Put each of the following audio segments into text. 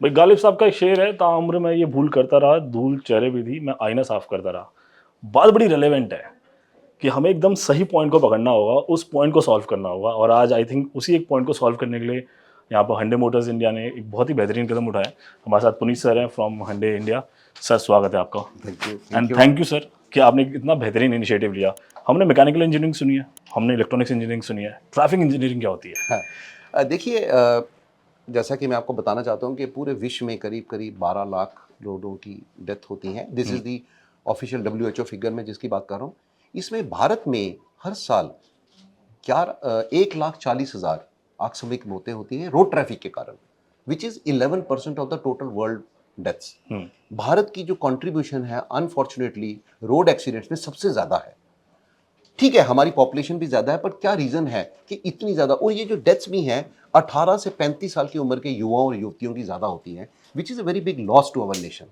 भाई गालिब साहब का एक शेर है, ताउम्र मैं ये भूल करता रहा, धूल चेहरे भी थी, मैं आईना साफ करता रहा। बात बड़ी रिलेवेंट है कि हमें एकदम सही पॉइंट को पकड़ना होगा, उस पॉइंट को सॉल्व करना होगा। और आज आई थिंक उसी एक पॉइंट को सॉल्व करने के लिए यहाँ पर हंडे मोटर्स इंडिया ने एक बहुत ही बेहतरीन कदम उठाया। हमारे साथ पुनीत सर हैं फ्रॉम हंडे इंडिया। सर स्वागत है आपका। Thank you and thank you sir कि आपने इतना बेहतरीन इनिशिएटिव लिया। हमने मैकेनिकल इंजीनियरिंग सुनी है, हमने इलेक्ट्रॉनिक्स इंजीनियरिंग सुनी है, ट्रैफिक इंजीनियरिंग क्या होती है? हाँ, देखिए, जैसा कि मैं आपको बताना चाहता हूँ कि पूरे विश्व में करीब करीब 12 लाख लोगों की डेथ होती है। This is the official WHO figure में जिसकी बात कर रहा हूँ। इसमें भारत में हर साल 1,40,000 आकस्मिक मौतें होती हैं रोड ट्रैफिक के कारण, which is 11% of the total world deaths. Bharat की जो कंट्रीब्यूशन है अनफॉर्चुनेटली रोड एक्सीडेंट्स में सबसे ज़्यादा है। ठीक है, हमारी पॉपुलेशन भी ज़्यादा है, पर क्या रीज़न है कि इतनी ज़्यादा, और ये जो डेथ्स भी हैं 18 से 35 साल की उम्र के युवाओं और युवतियों की ज़्यादा होती हैं, which is a very big loss to our nation.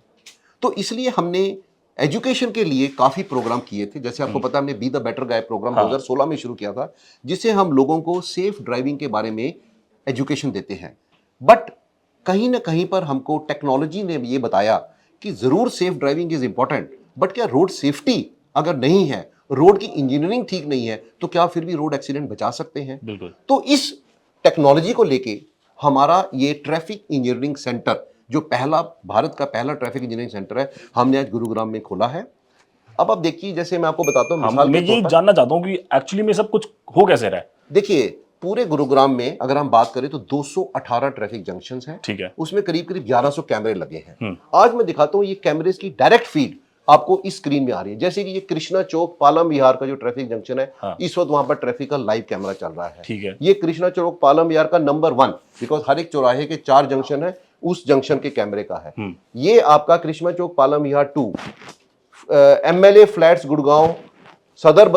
तो इसलिए हमने एजुकेशन के लिए काफ़ी प्रोग्राम किए थे। जैसे आपको पता है, हमने be the better guy programme 2016 में शुरू किया था, जिससे हम लोगों को सेफ ड्राइविंग के बारे में एजुकेशन देते हैं। बट कहीं ना कहीं पर हमको टेक्नोलॉजी ने ये बताया कि ज़रूर safe driving is important, but क्या रोड सेफ्टी अगर नहीं है, रोड की इंजीनियरिंग ठीक नहीं है, तो क्या फिर भी रोड एक्सीडेंट बचा सकते हैं? बिल्कुल। तो इस टेक्नोलॉजी को लेके हमारा ये ट्रैफिक इंजीनियरिंग सेंटर, जो भारत का पहला ट्रैफिक इंजीनियरिंग सेंटर है, हमने आज गुरुग्राम में खोला है। अब आप देखिए, जैसे मैं आपको बताता हूँ मिसाल मैं के ये तौर पर, जानना चाहता हूँ कि एक्चुअली में सब कुछ हो कैसे रहा है। देखिए पूरे गुरुग्राम में अगर हम बात करें तो 218 ट्रैफिक जंक्शंस हैं। ठीक है। उसमें करीब करीब 1100 कैमरे लगे हैं। आज मैं दिखाता हूँ ये कैमरेज की डायरेक्ट फीड आपको इस स्क्रीन में आ रही है। जैसे कि ये कृष्णा चौक पालम विहार का जो ट्रैफिक जंक्शन है, इस वक्त वहां पर ट्रैफिक का लाइव कैमरा चल रहा है। ठीक है। ये कृष्णा चौक पालम विहार का नंबर 1, बिकॉज हर एक चौराहे के 4 जंक्शन है, उस जंक्शन के कैमरे का है। ये आपका कृष्णा चौक पालम विहार 2, MLA फ्लैट्स गुड़गांव, सदर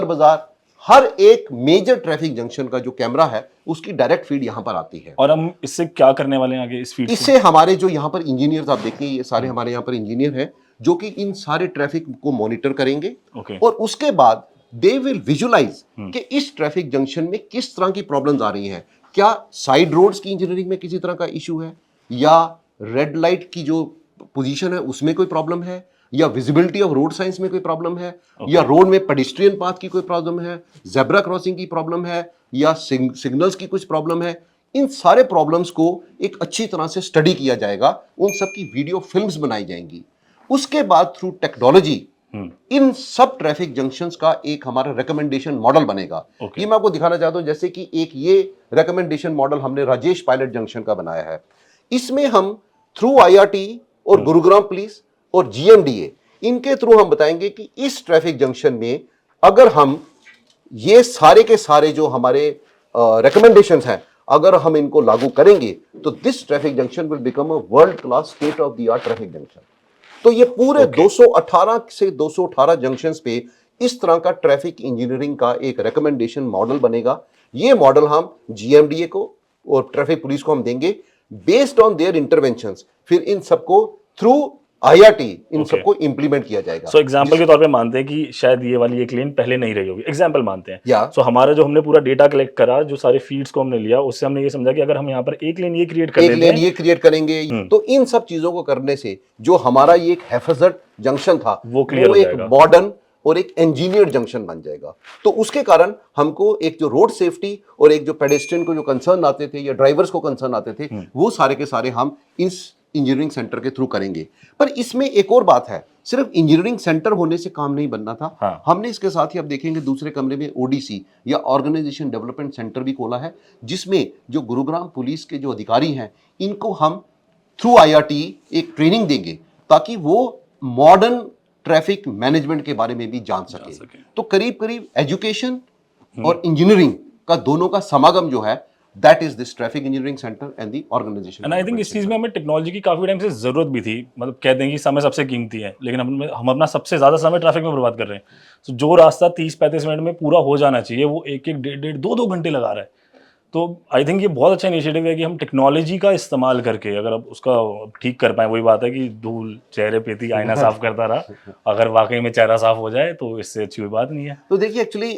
बाजार, हर एक मेजर ट्रैफिक जंक्शन का जो कैमरा है उसकी डायरेक्ट फीड यहां पर आती है। और हम इससे क्या करने वाले हैं आगे इस फीड से? इससे हमारे जो यहाँ पर इंजीनियर्स आप देखिए, ये सारे हमारे यहाँ पर इंजीनियर हैं जो कि इन सारे ट्रैफिक को मॉनिटर करेंगे। और उसके बाद दे विल विजुलाइज कि इस ट्रैफिक जंक्शन में किस तरह की प्रॉब्लम्स आ रही हैं। क्या साइड रोड्स की इंजीनियरिंग में किसी तरह का इशू है, या रेड लाइट की जो पोजीशन है उसमें कोई प्रॉब्लम है, या विजिबिलिटी ऑफ रोड साइंस में कोई प्रॉब्लम है, या रोड में पेडिस्ट्रियन पाथ की कोई प्रॉब्लम है, जेब्रा क्रॉसिंग की प्रॉब्लम है, या सिग्नल्स की कुछ प्रॉब्लम है। इन सारे प्रॉब्लम्स को एक अच्छी तरह से स्टडी किया जाएगा, उन सब की वीडियो फिल्म्स बनाई जाएंगी। उसके बाद थ्रू टेक्नोलॉजी इन सब ट्रैफिक जंक्शंस का एक हमारा रिकमेंडेशन मॉडल बनेगा। ये मैं आपको दिखाना चाहता हूं। जैसे कि एक ये रिकमेंडेशन मॉडल हमने राजेश पायलट जंक्शन का बनाया है। इसमें हम थ्रू IRT और गुरुग्राम पुलिस और GMDA, इनके थ्रू हम बताएंगे कि इस ट्रैफिक जंक्शन में अगर हम ये सारे के सारे जो हमारे रिकमेंडेशंस हैं, अगर हम इनको लागू करेंगे तो this traffic junction will become a world class state of the art traffic junction. तो ये पूरे 218 से 218 जंक्शंस पे इस तरह का ट्रैफिक इंजीनियरिंग का एक रिकमेंडेशन मॉडल बनेगा। ये मॉडल हम GMDA को और ट्रैफिक पुलिस को हम देंगे बेस्ड ऑन देयर इंटरवेंशंस। फिर इन सबको थ्रू IRT इन सबको इंप्लीमेंट किया जाएगा। सो एग्जांपल के तौर पे मानते हैं कि शायद ये वाली एक लेन पहले नहीं रही होगी, एग्जांपल मानते हैं। सो हमारा जो हमने पूरा डेटा कलेक्ट करा, जो सारे फीड्स को हमने लिया, उससे हमने ये समझा कि अगर हम यहाँ पर एक लेन ये क्रिएट कर देते हैं, ये क्रिएट करेंगे, तो इन सब चीजों को करने से जो हमारा ये एक हैफाजत जंक्शन था वो क्लियर हो एक जाएगा, मॉडर्न और एक इंजीनियर्ड जंक्शन बन जाएगा। तो उसके कारण हमको एक जो रोड सेफ्टी और एक जो पेडेस्ट्रियन को जो कंसर्न आते थे या ड्राइवर्स को कंसर्न आते थे, वो सारे के सारे हम इस इंजीनियरिंग सेंटर के थ्रू करेंगे। पर इसमें एक और बात है, सिर्फ इंजीनियरिंग सेंटर होने से काम नहीं बनना था। हमने इसके साथ ही, आप देखेंगे दूसरे कमरे में ODC या ऑर्गेनाइजेशन डेवलपमेंट सेंटर भी खोला है, जिसमें जो गुरुग्राम पुलिस के जो अधिकारी हैं इनको हम थ्रू IRT एक ट्रेनिंग देंगे ताकि वो मॉडर्न ट्रैफिक मैनेजमेंट के बारे में भी जान सके। तो करीब करीब एजुकेशन और इंजीनियरिंग का दोनों का समागम जो है, that is this traffic engineering centre and the organisation. And I think इस चीज में हमें टेक्नोलॉजी की काफी टाइम से जरूरत भी थी। मतलब कहते हैं कि समय सबसे कीमती है, लेकिन हम अपना सबसे ज्यादा समय ट्रैफिक में बर्बाद कर रहे हैं। तो जो रास्ता 30-35 मिनट में पूरा हो जाना चाहिए, वो 1-1, 1.5, 2-2 घंटे लगा रहा है। तो आई थिंक ये बहुत अच्छा इनिशिएटिव है कि हम टेक्नोलॉजी का इस्तेमाल करके अगर अब उसका ठीक कर पाए। वही बात है कि धूल चेहरे पे थी, आईना साफ करता रहा, अगर वाकई में चेहरा साफ हो जाए तो इससे अच्छी कोई बात नहीं है। तो देखिए, एक्चुअली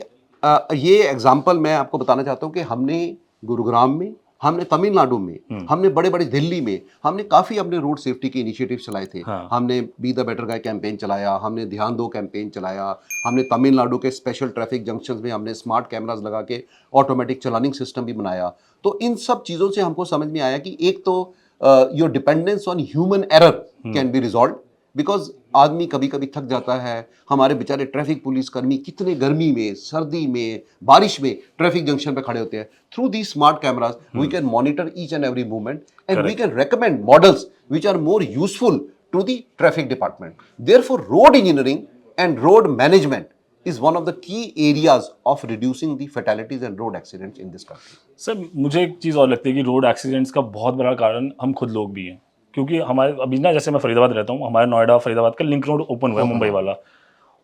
ये एग्जाम्पल मैं आपको बताना चाहता हूँ कि हमने गुरुग्राम में हमने तमिलनाडु में, हमने बड़े बड़े दिल्ली में, हमने काफी अपने रोड सेफ्टी के इनिशिएटिव चलाए थे। हमने be the better guy campaign चलाया, हमने ध्यान दो कैंपेन चलाया, हमने तमिलनाडु के स्पेशल ट्रैफिक जंक्शंस में हमने स्मार्ट कैमरास लगा के ऑटोमेटिक चलानिंग सिस्टम भी बनाया। तो इन सब चीजों से हमको समझ में आया कि एक तो your dependence on human error can be resolve, because आदमी कभी कभी थक जाता है। हमारे बेचारे ट्रैफिक पुलिस कर्मी कितने गर्मी में, सर्दी में, बारिश में ट्रैफिक जंक्शन पे खड़े होते हैं। Through the smart cameras we can monitor each and every movement and we can recommend models which are more useful to the traffic department. Therefore road engineering and road management is one of the key areas of reducing the fatalities and road accidents in this country. Sir मुझे एक चीज़ और लगती है कि road accidents का बहुत बड़ा कारण हम खुद लोग भी हैं, क्योंकि हमारे अभी ना, जैसे मैं फरीदाबाद रहता हूँ, हमारे नोएडा फरीदाबाद का लिंक रोड ओपन हुआ है मुंबई वाला,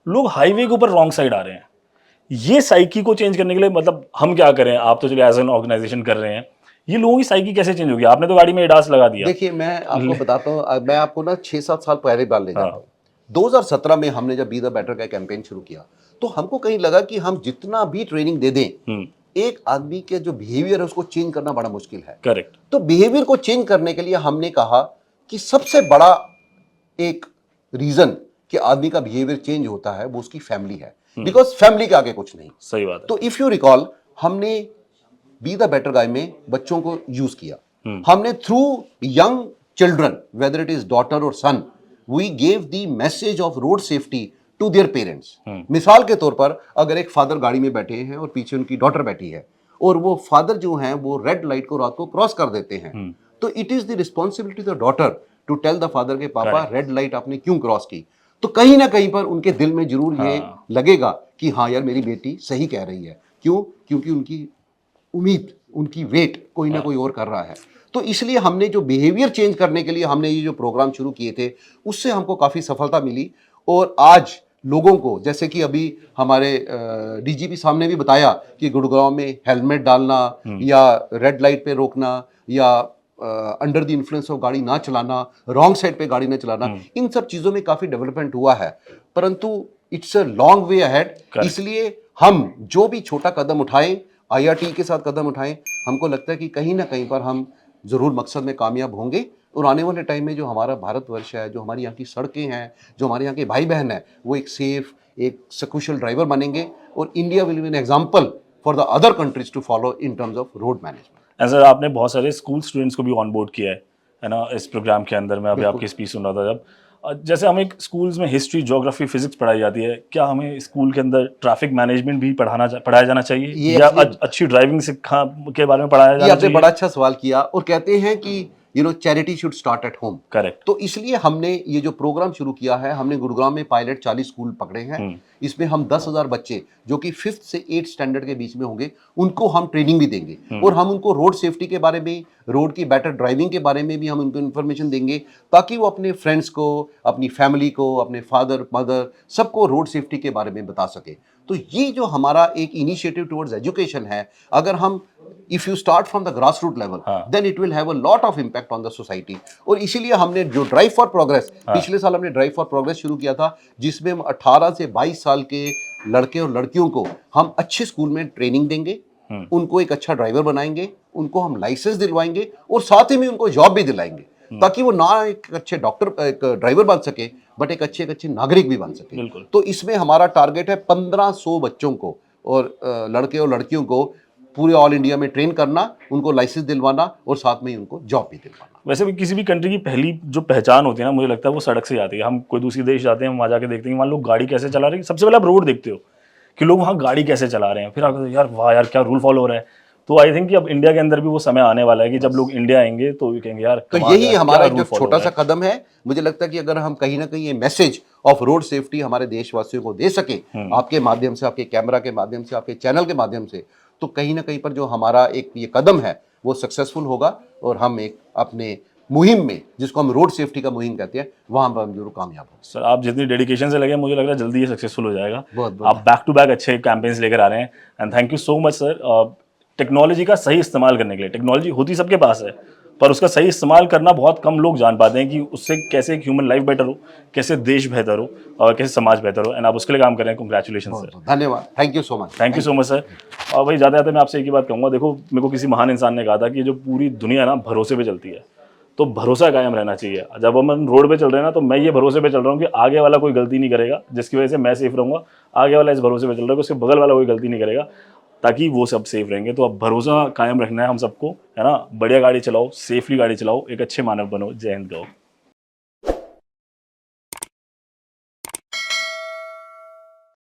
लोग हाईवे के ऊपर रॉन्ग साइड आ रहे हैं। ये साइकी को चेंज करने के लिए मतलब हम क्या करें? आप तो चलिए एज एन ऑर्गेनाइजेशन कर रहे हैं, ये लोगों की साइकी कैसे चेंज होगी? आपने तो गाड़ी में एडास लगा दिया। देखिए मैं आपको बताता हूँ, मैं आपको ना 6-7 साल पहले बार ले जाता हूँ। 2017 में हमने जब बी द बेटर का कैंपेन शुरू किया तो हमको कहीं लगा कि हम जितना भी ट्रेनिंग दे दें, एक आदमी के जो बिहेवियर है उसको चेंज करना बड़ा मुश्किल है। करेक्ट। तो बिहेवियर को चेंज करने के लिए हमने कहा कि सबसे बड़ा एक रीजन कि आदमी का बिहेवियर चेंज होता है वो उसकी फैमिली है, बिकॉज फैमिली के आगे कुछ नहीं। सही बात है। तो इफ यू रिकॉल, हमने बी द बेटर गाय में बच्चों को यूज किया। हमने through young children, whether it is daughter और son, we gave the message of road safety to their parents. मिसाल के तौर पर अगर एक फादर गाड़ी में बैठे हैं और पीछे उनकी डॉटर बैठी है और वो फादर जो हैं वो रेड लाइट को रात को क्रॉस कर देते हैं, तो it is the responsibility of the daughter to tell the father के पापा रेड लाइट आपने क्यों क्रॉस की। तो कहीं ना कहीं पर उनके दिल में जरूर ये लगेगा कि हाँ यार मेरी बेटी सही कह रही है। क्यों? क्योंकि उनकी उम्मीद, उनकी वेट कोई ना कोई और कर रहा है। तो इसलिए हमने जो बिहेवियर चेंज करने के लिए हमने ये जो प्रोग्राम शुरू किए थे उससे हमको काफ़ी सफलता मिली। और आज लोगों को, जैसे कि अभी हमारे डीजीपी साहब ने भी बताया कि गुड़गांव में हेलमेट डालना या रेड लाइट पे रोकना या अंडर द इन्फ्लुएंस ऑफ गाड़ी ना चलाना, रॉन्ग साइड पे गाड़ी ना चलाना, इन सब चीज़ों में काफ़ी डेवलपमेंट हुआ है, परंतु it's a long way ahead. इसलिए हम जो भी छोटा कदम उठाएं, IRT के साथ कदम उठाएं, हमको लगता है कि कहीं ना कहीं पर हम ज़रूर मकसद में कामयाब होंगे। और आने वाले टाइम में जो हमारा भारतवर्ष है, जो हमारी यहाँ की सड़कें हैं, जो हमारे यहाँ के भाई बहन हैं, वो एक सेफ, एक सकुशल ड्राइवर बनेंगे और India will be an example for the other countries to follow in terms of road management. Sir आपने बहुत सारे स्कूल स्टूडेंट्स को भी ऑन बोर्ड किया है ना इस प्रोग्राम के अंदर। मैं अभी आपकी स्पीच सुन रहा था, जब जैसे हमें स्कूल्स में हिस्ट्री, ज्योग्राफी, फिजिक्स पढ़ाई जाती है, क्या हमें स्कूल के अंदर ट्रैफिक मैनेजमेंट भी पढ़ाया जाना चाहिए या अच्छी ड्राइविंग के बारे में पढ़ाया जाना चाहिए? आपने बड़ा अच्छा सवाल किया। और कहते हैं कि charity should start at home. Correct. तो इसलिए हमने ये जो प्रोग्राम शुरू किया है, हमने गुड़गांव में पायलट 40 स्कूल पकड़े हैं। इसमें हम 10,000 बच्चे जो कि 5th से 8th स्टैंडर्ड के बीच में होंगे, उनको हम ट्रेनिंग भी देंगे और हम उनको रोड सेफ्टी के बारे में, रोड की बेटर ड्राइविंग के बारे में भी हम उनको इन्फॉर्मेशन देंगे, ताकि वो अपने फ्रेंड्स को, अपनी फैमिली को, अपने फादर मदर सबको रोड सेफ्टी के बारे में बता सके। तो ये जो हमारा एक इनिशिएटिव टुवर्ड्स एजुकेशन है, अगर हम if you start from the grass root level, then it will have a lot of impact on the society. और इसीलिए हमने जो ड्राइव फॉर प्रोग्रेस, पिछले साल हमने ड्राइव फॉर प्रोग्रेस शुरू किया था, जिसमें हम 18 से 22 साल के लड़के और लड़कियों को हम अच्छे स्कूल में ट्रेनिंग देंगे, उनको एक अच्छा ड्राइवर बनाएंगे, उनको हम लाइसेंस दिलवाएंगे और साथ ही में उनको जॉब भी दिलाएंगे, ताकि वो ना एक अच्छे डॉक्टर, एक ड्राइवर बन सके, बट एक अच्छे नागरिक भी बन सके। तो इसमें हमारा टारगेट है 1500 बच्चों को और लड़के और लड़कियों को पूरे ऑल इंडिया में ट्रेन करना, उनको लाइसेंस दिलवाना और साथ में ही उनको जॉब भी दिलवाना। वैसे भी किसी भी कंट्री की पहली जो पहचान होती है ना, मुझे लगता है वो सड़क से आती है। हम कोई दूसरी देश जाते हैं, हम वहाँ जाके देखते हैं वहाँ लोग गाड़ी कैसे चला रहे हैं। सबसे पहले आप रोड देखते हो कि लोग वहाँ गाड़ी कैसे चला रहे हैं, फिर आप यार वाह यार क्या रूल फॉलो हो रहा है। तो आई थिंक कि अब इंडिया के अंदर भी वो समय आने वाला है कि जब लोग इंडिया आएंगे तो भी कहेंगे यार। तो यही हमारा जो छोटा सा कदम है, मुझे लगता है कि अगर हम कहीं ना कहीं ये मैसेज ऑफ रोड सेफ्टी हमारे देशवासियों को दे सके, आपके माध्यम से, आपके कैमरा के माध्यम से, आपके चैनल के माध्यम से, तो कहीं ना कहीं पर जो हमारा एक ये कदम है वो सक्सेसफुल होगा और हम एक अपने मुहिम में, जिसको हम रोड सेफ्टी का मुहिम कहते हैं, वहां पर हम जरूर कामयाब हो। सर आप जितनी डेडिकेशन से लगे, मुझे लग रहा है जल्दी ये सक्सेसफुल हो जाएगा। बहुत आप बैक टू बैक अच्छे कैंपेन्स लेकर आ रहे हैं and thank you so much sir. Technology का सही इस्तेमाल करने के लिए, टेक्नोलॉजी होती सबके पास है, पर उसका सही इस्तेमाल करना बहुत कम लोग जान पाते हैं कि उससे कैसे एक ह्यूमन लाइफ बेटर हो, कैसे देश बेहतर हो और कैसे समाज बेहतर हो। एंड आप उसके लिए काम कर रहे हैं, कांग्रेचुलेशन सर। धन्यवाद, thank you so much. Thank you so much sir. और भाई जाते जाते मैं आपसे एक ही बात कहूँगा, देखो मेरे को किसी महान इंसान ने कहा था कि जो पूरी दुनिया ना भरोसे पे चलती है, तो भरोसा कायम रहना चाहिए। जब हम रोड पे चल रहे हैं ना, तो मैं ये भरोसे पे चल रहा हूँ कि आगे वाला कोई गलती नहीं करेगा, जिसकी वजह से मैं सेफ रहूँगा। आगे वाला इस भरोसे पे चल रहा है कि उसके बगल वाला कोई गलती नहीं करेगा, ताकि वो सब सेफ रहेंगे। तो अब भरोसा कायम रखना है हम सबको, है ना। बढ़िया गाड़ी चलाओ, सेफली गाड़ी चलाओ, एक अच्छे मानव बनो। जय हिंद। गो।